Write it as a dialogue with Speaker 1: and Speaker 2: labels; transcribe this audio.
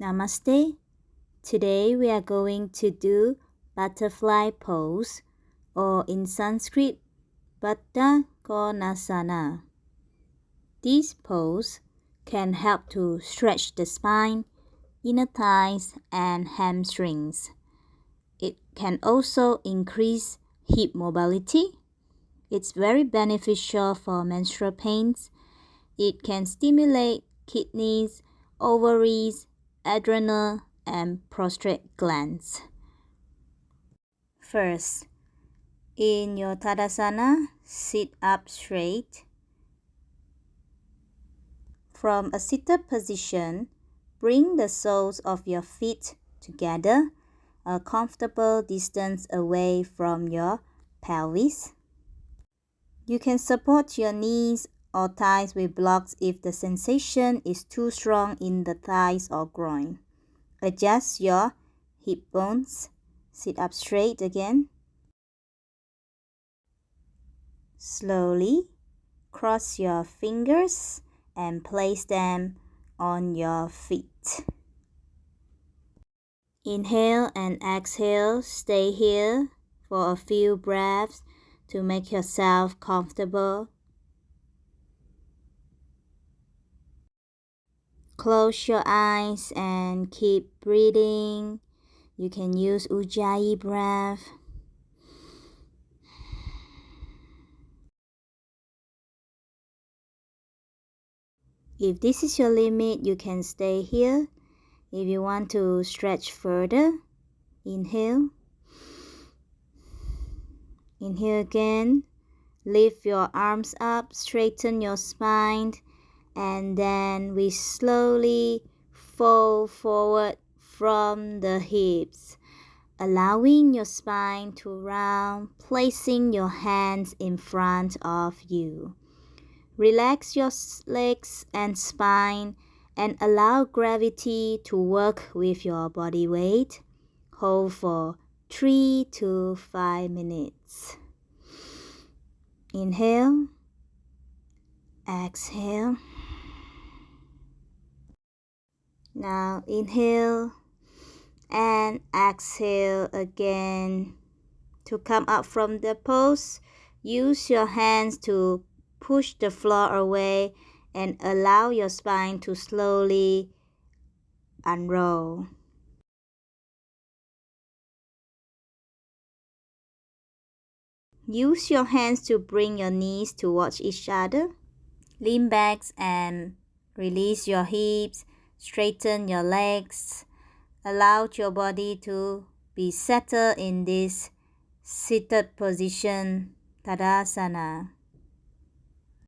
Speaker 1: Namaste. Today we are going to do butterfly pose, or in Sanskrit, Baddha Konasana. This pose can help to stretch the spine, inner thighs, and hamstrings. It can also increase hip mobility. It's very beneficial for menstrual pains. It can stimulate kidneys, ovaries, adrenal, and prostate glands. First, in your Tadasana, sit up straight. From a seated position, bring the soles of your feet together, a comfortable distance away from your pelvis. You can support your knees or thighs with blocks if the sensation is too strong in the thighs or groin. Adjust your hip bones. Sit up straight again. Slowly cross your fingers and place them on your feet. Inhale and exhale. Stay here for a few breaths to make yourself comfortable. Close your eyes and keep breathing. You can use Ujjayi breath. If this is your limit, you can stay here. If you want to stretch further, inhale. Inhale again. Lift your arms up, straighten your spine, and then we slowly fold forward from the hips, allowing your spine to round, placing your hands in front of you. Relax your legs and spine and allow gravity to work with your body weight. Hold for 3 to 5 minutes. Inhale, exhale. Now inhale and exhale again. To come up from the pose, use your hands to push the floor away and allow your spine to slowly unroll. Use your hands to bring your knees towards each other. Lean back and release your hips. Straighten your legs. Allow your body to be settled in this seated position, Tadasana.